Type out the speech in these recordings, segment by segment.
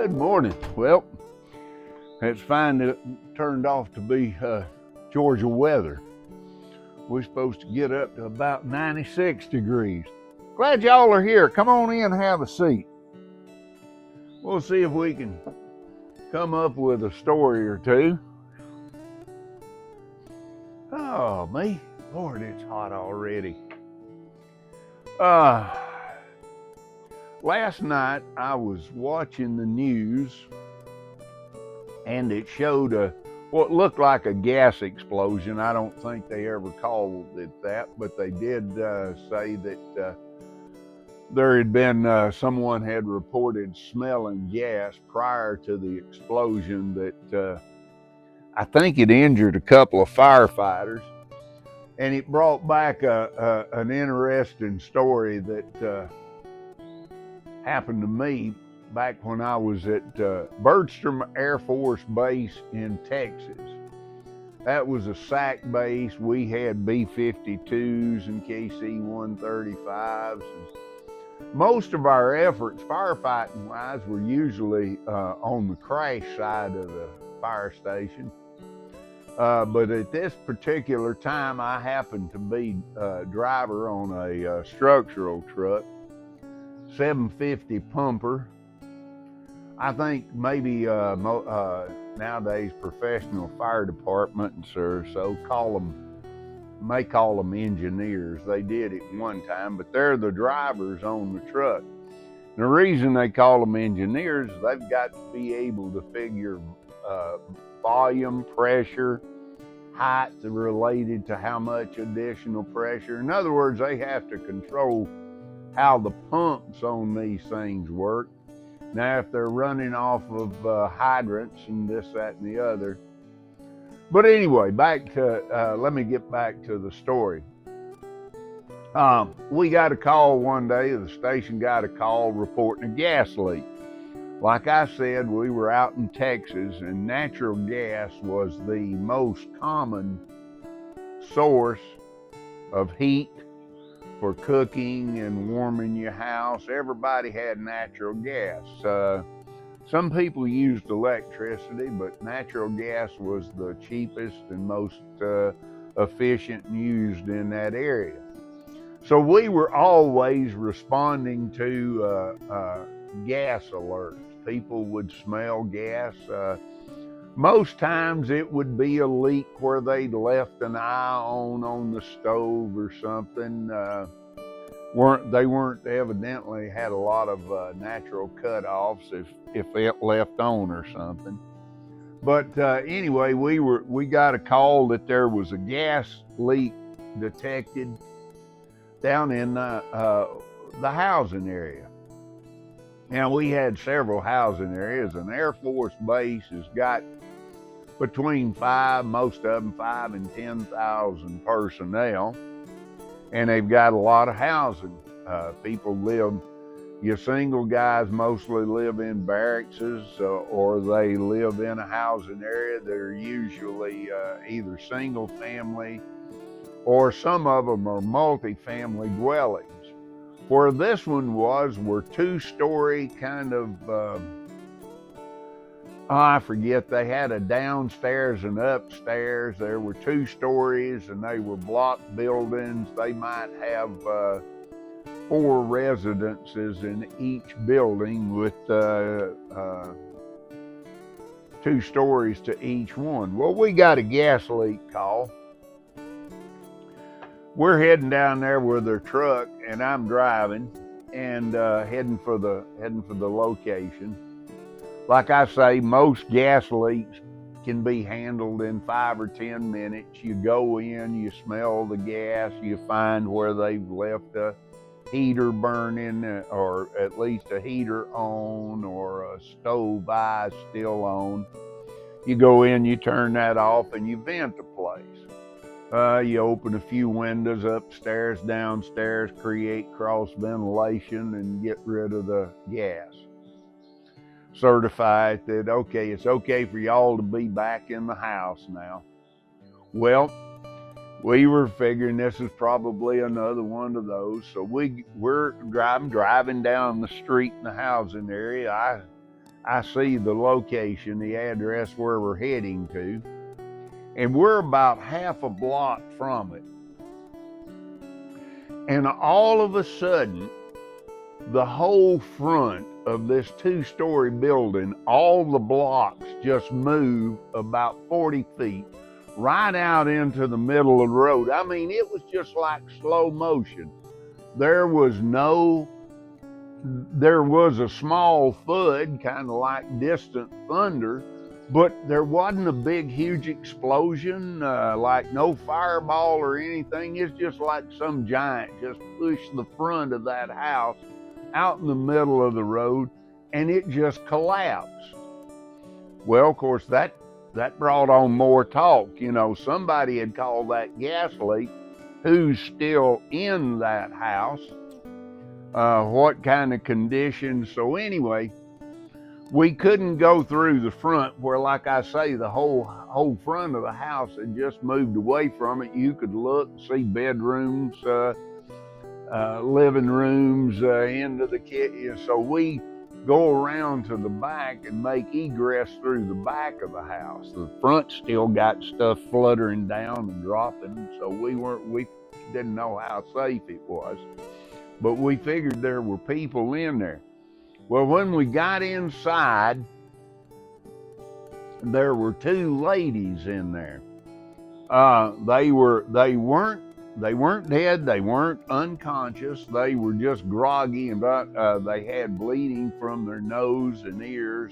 Good morning. Well, it's finally turned off to be Georgia weather. We're supposed to get up to about 96 degrees. Glad y'all are here. Come on in and have a seat. We'll see if we can come up with a story or two. Oh, me. Lord, it's hot already. Last night I was watching the news and it showed what looked like a gas explosion. I don't think they ever called it that, but they did say that there had been someone had reported smelling gas prior to the explosion that I think it injured a couple of firefighters. And it brought back an interesting story that happened to me back when I was at Bergstrom Air Force Base in Texas. That was a SAC base. We had B-52s and KC-135s. Most of our efforts, firefighting wise, were usually on the crash side of the fire station. But at this particular time, I happened to be driver on a structural truck, 750 pumper. I think maybe nowadays professional fire departments or so may call them engineers. They did it one time, but they're the drivers on the truck. The reason they call them engineers is they've got to be able to figure volume, pressure, height related to how much additional pressure. In other words, they have to control how the pumps on these things work. Now, if they're running off of hydrants and this, that, and the other. But anyway, let me get back to the story. We got a call one day, the station got a call reporting a gas leak. Like I said, we were out in Texas and natural gas was the most common source of heat for cooking and warming your house. Everybody had natural gas. Some people used electricity, but natural gas was the cheapest and most efficient and used in that area. So we were always responding to gas alerts. People would smell gas. Most times it would be a leak where they'd left an eye on the stove or something. They weren't evidently had a lot of natural cutoffs if it left on or something. But anyway, we got a call that there was a gas leak detected down in the housing area. Now, we had several housing areas. An Air Force base has got between most of them 5,000 and 10,000 personnel, and they've got a lot of housing. People live, your single guys mostly live in barracks, or they live in a housing area that are usually either single family or some of them are multi-family dwellings. Where this one were two-story kind of, I forget, they had a downstairs and upstairs. There were 2 stories and they were block buildings. They might have 4 residences in each building with 2 stories to each one. Well, we got a gas leak call. We're heading down there with their truck, and I'm driving and heading for the location. Like I say, most gas leaks can be handled in 5 or 10 minutes. You go in, you smell the gas, you find where they've left a heater burning, or at least a heater on, or a stove eye still on. You go in, you turn that off, and you vent the place. You open a few windows upstairs, downstairs, create cross ventilation, and get rid of the gas. Certify that, okay, it's okay for y'all to be back in the house now. Well, we were figuring this is probably another one of those. So we're driving down the street in the housing area. I see the location, the address where we're heading to, and we're about half a block from it. And all of a sudden, the whole front of this 2-story building, all the blocks just move about 40 feet right out into the middle of the road. I mean, it was just like slow motion. There was a small thud, kind of like distant thunder, but there wasn't a big, huge explosion, like no fireball or anything. It's just like some giant just pushed the front of that house out in the middle of the road, and it just collapsed. Well, of course, that brought on more talk. You know, somebody had called that gas leak. Who's still in that house? What kind of conditions? So anyway, we couldn't go through the front where, like I say, the whole front of the house had just moved away from it. You could look, see bedrooms, living rooms, into the kitchen. So we go around to the back and make egress through the back of the house. The front still got stuff fluttering down and dropping, so we didn't know how safe it was, but we figured there were people in there. Well, when we got inside, there were 2 ladies in there. They weren't dead. They weren't unconscious. They were just groggy, and they had bleeding from their nose and ears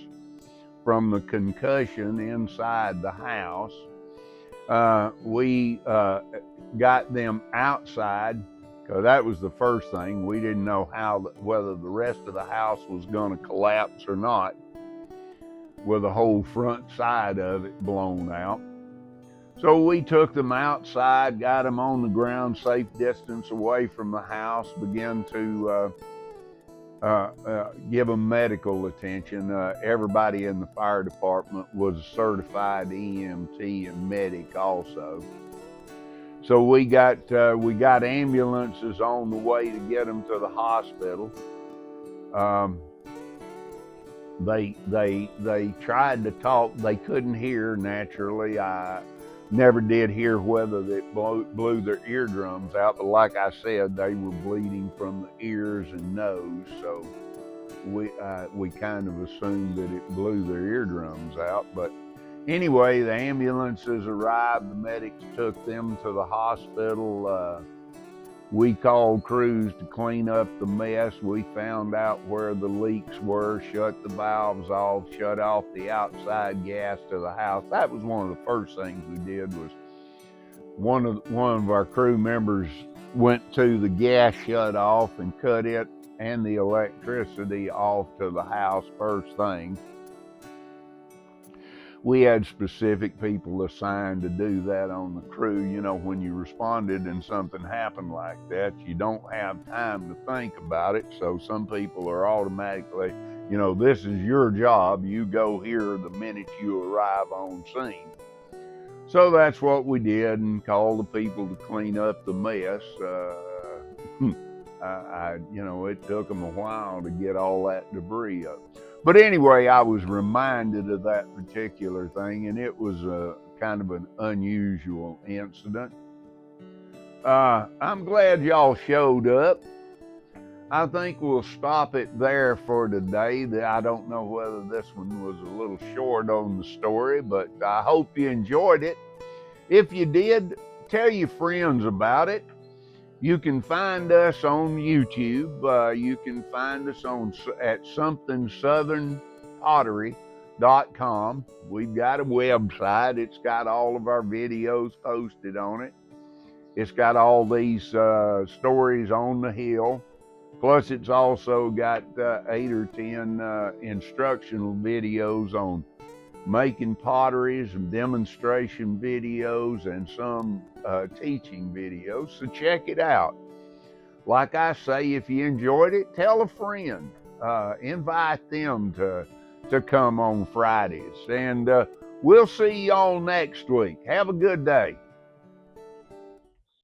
from the concussion inside the house. We got them outside, because that was the first thing. We didn't know whether the rest of the house was going to collapse or not, with the whole front side of it blown out. So we took them outside, got them on the ground, safe distance away from the house, began to give them medical attention. Everybody in the fire department was a certified EMT and medic also. So we got ambulances on the way to get them to the hospital. They tried to talk. They couldn't hear naturally. I never did hear whether it blew their eardrums out, but like I said, they were bleeding from the ears and nose, so we kind of assumed that it blew their eardrums out. But anyway, the ambulances arrived, the medics took them to the hospital. We called crews to clean up the mess. We found out where the leaks were, shut the valves off, shut off the outside gas to the house. That was one of the first things we did. Was one of our crew members went to the gas shut off and cut it and the electricity off to the house first thing. We had specific people assigned to do that on the crew. You know, when you responded and something happened like that, you don't have time to think about it. So some people are automatically, you know, this is your job. You go here the minute you arrive on scene. So that's what we did, and called the people to clean up the mess. You know, it took them a while to get all that debris up. But anyway, I was reminded of that particular thing, and it was a kind of an unusual incident. I'm glad y'all showed up. I think we'll stop it there for today. I don't know whether this one was a little short on the story, but I hope you enjoyed it. If you did, tell your friends about it. You can find us on YouTube. You can find us at Something Southern Pottery.com. We've got a website. It's got all of our videos posted on it. It's got all these stories on the hill. Plus, it's also got 8 or 10 instructional videos on making potteries and demonstration videos and some teaching videos, so check it out. Like I say, if you enjoyed it, tell a friend, invite them to come on Fridays, and we'll see y'all next week. Have a good day.